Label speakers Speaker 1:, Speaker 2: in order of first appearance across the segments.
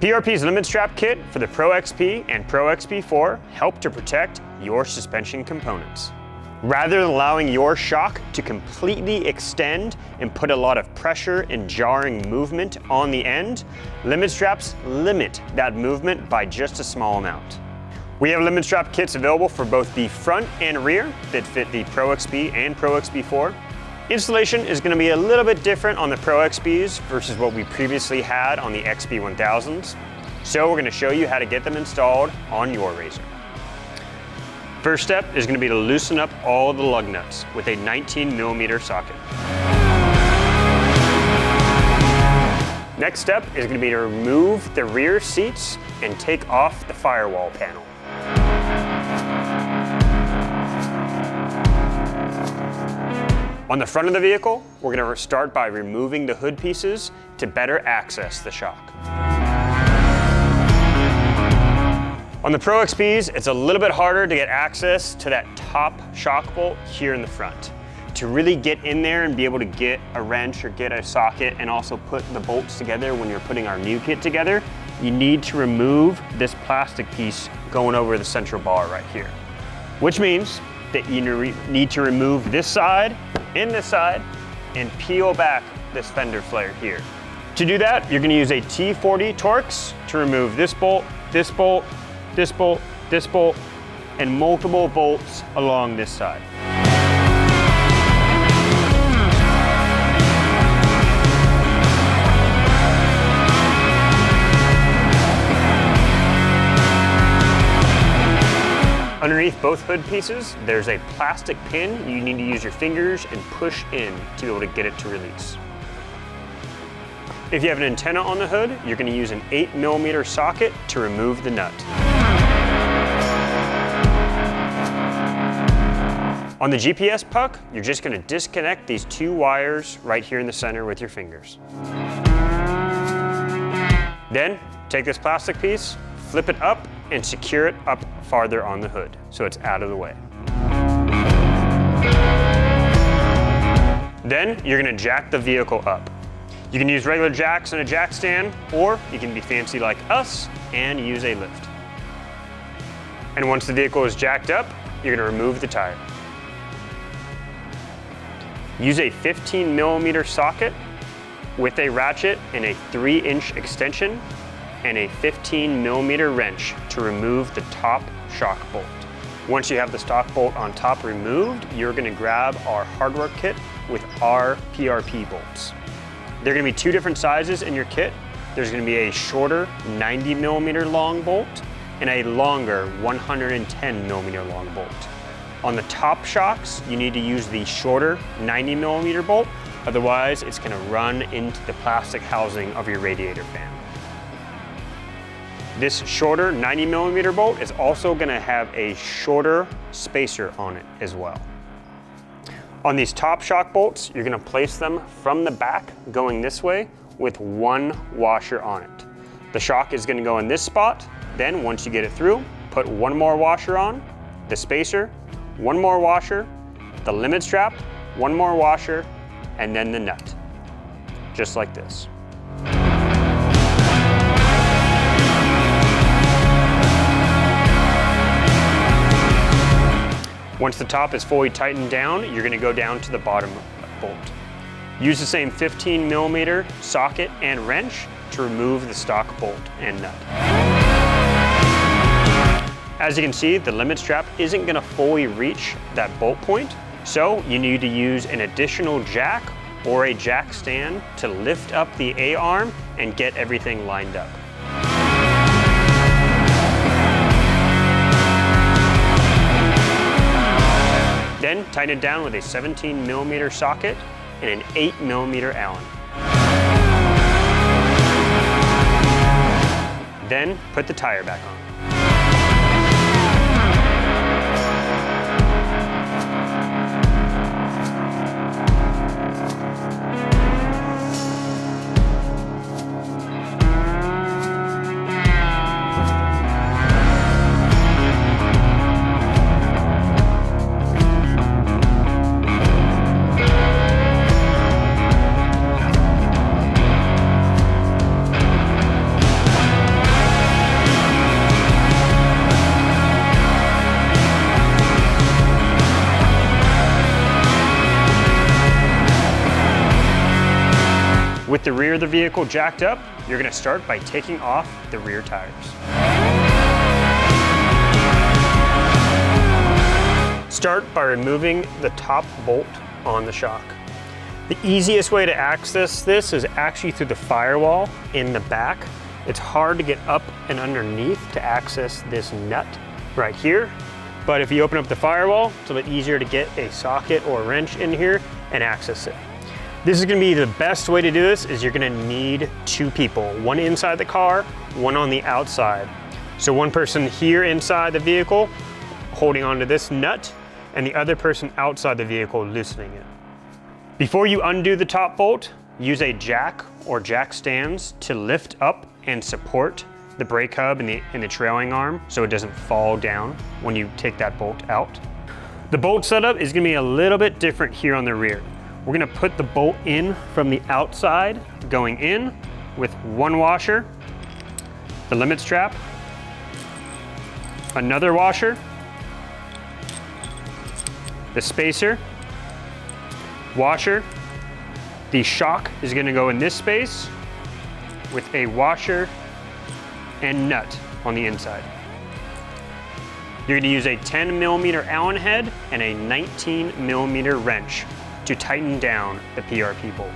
Speaker 1: PRP's limit strap kit for the Pro XP and Pro XP4 help to protect your suspension components. Rather than allowing your shock to completely extend and put a lot of pressure and jarring movement on the end, limit straps limit that movement by just a small amount. We have limit strap kits available for both the front and rear that fit the Pro XP and Pro XP4. Installation is going to be a little bit different on the Pro XPs versus what we previously had on the XP1000s. So we're going to show you how to get them installed on your RZR. First step is going to be to loosen up all the lug nuts with a 19mm socket. Next step is going to be to remove the rear seats and take off the firewall panel. On the front of the vehicle, we're going to start by removing the hood pieces to better access the shock. On the Pro XPs, it's a little bit harder to get access to that top shock bolt here in the front. To really get in there and be able to get a wrench or get a socket and also put the bolts together when you're putting our new kit together, you need to remove this plastic piece going over the central bar right here. Which means that you need to remove this side and this side and peel back this fender flare here. To do that, you're going to use a T40 Torx to remove this bolt, this bolt, this bolt, this bolt, and multiple bolts along this side. Underneath both hood pieces, there's a plastic pin you need to use your fingers and push in to be able to get it to release. If you have an antenna on the hood, you're going to use an 8mm socket to remove the nut. On the GPS puck, you're just going to disconnect these two wires right here in the center with your fingers. Then, take this plastic piece, flip it up, and secure it up farther on the hood so it's out of the way. Then, you're going to jack the vehicle up. You can use regular jacks and a jack stand, or you can be fancy like us and use a lift. And once the vehicle is jacked up, you're going to remove the tire. Use a 15mm socket with a ratchet and a 3-inch extension and a 15mm wrench to remove the top shock bolt. Once you have the stock bolt on top removed, you're going to grab our hardware kit with our PRP bolts. There are going to be two different sizes in your kit. There's going to be a shorter 90mm long bolt and a longer 110mm long bolt. On the top shocks, you need to use the shorter 90mm bolt, otherwise it's going to run into the plastic housing of your radiator fan. This shorter 90mm bolt is also going to have a shorter spacer on it as well. On these top shock bolts, you're going to place them from the back going this way with one washer on it. The shock is going to go in this spot. Then once you get it through, put one more washer on, the spacer, one more washer, the limit strap, one more washer, and then the nut. Just like this. Once the top is fully tightened down, you're going to go down to the bottom bolt. Use the same 15mm socket and wrench to remove the stock bolt and nut. As you can see, the limit strap isn't going to fully reach that bolt point, so you need to use an additional jack or a jack stand to lift up the A-arm and get everything lined up. Then tighten it down with a 17mm socket and an 8mm Allen. Then put the tire back on. With the rear of the vehicle jacked up, you're gonna start by taking off the rear tires. Start by removing the top bolt on the shock. The easiest way to access this is actually through the firewall in the back. It's hard to get up and underneath to access this nut right here. But if you open up the firewall, it's a bit easier to get a socket or a wrench in here and access it. This is gonna be the best way to do this is you're gonna need 2 people, one inside the car, one on the outside. So one person here inside the vehicle holding onto this nut and the other person outside the vehicle loosening it. Before you undo the top bolt, use a jack or jack stands to lift up and support the brake hub and the trailing arm so it doesn't fall down when you take that bolt out. The bolt setup is gonna be a little bit different here on the rear. We're gonna put the bolt in from the outside, going in with one washer, the limit strap, another washer, the spacer, washer. The shock is gonna go in this space with a washer and nut on the inside. You're gonna use a 10mm Allen head and a 19mm wrench to tighten down the PRP bolt.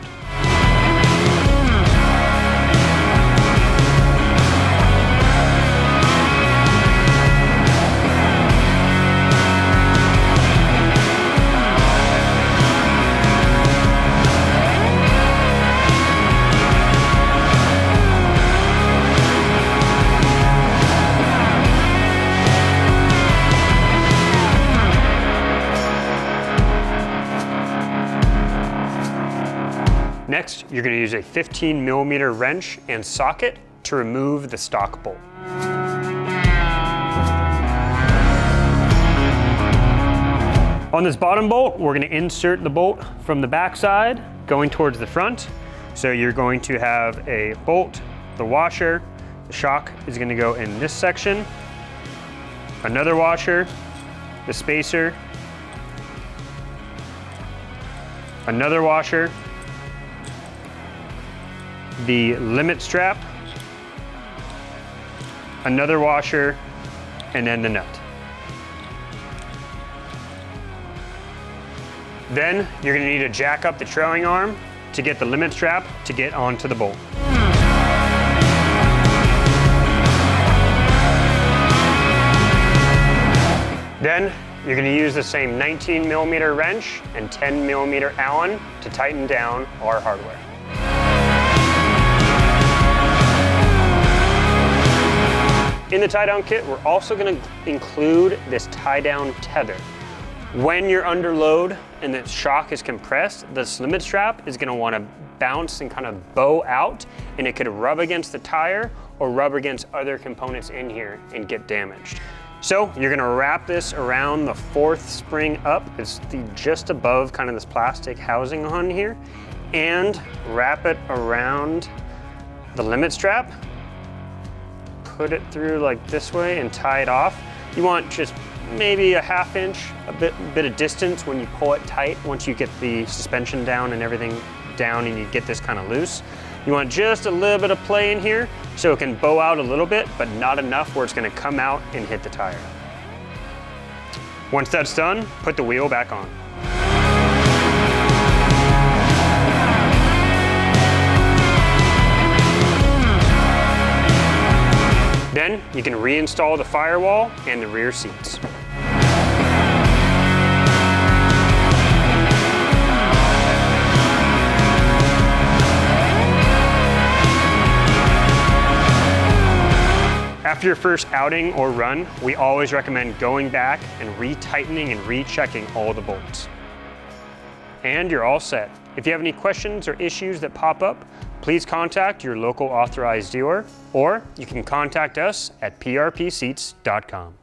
Speaker 1: Next, you're gonna use a 15mm wrench and socket to remove the stock bolt. On this bottom bolt, we're gonna insert the bolt from the back side going towards the front. So you're going to have a bolt, the washer, the shock is gonna go in this section, another washer, the spacer, another washer, the limit strap, another washer, and then the nut. Then you're gonna need to jack up the trailing arm to get the limit strap to get onto the bolt. Then you're gonna use the same 19mm wrench and 10mm Allen to tighten down our hardware. In the tie-down kit, we're also gonna include this tie-down tether. When you're under load and the shock is compressed, this limit strap is gonna wanna bounce and kind of bow out, and it could rub against the tire or rub against other components in here and get damaged. So you're gonna wrap this around the 4th spring up. It's just above kind of this plastic housing on here, and wrap it around the limit strap. Put it through like this way and tie it off. You want just maybe a 1/2 inch, a bit of distance when you pull it tight. Once you get the suspension down and everything down and you get this kind of loose, you want just a little bit of play in here so it can bow out a little bit, but not enough where it's gonna come out and hit the tire. Once that's done, put the wheel back on. Then you can reinstall the firewall and the rear seats. After your first outing or run, we always recommend going back and retightening and rechecking all the bolts. And you're all set. If you have any questions or issues that pop up, please contact your local authorized dealer, or you can contact us at prpseats.com.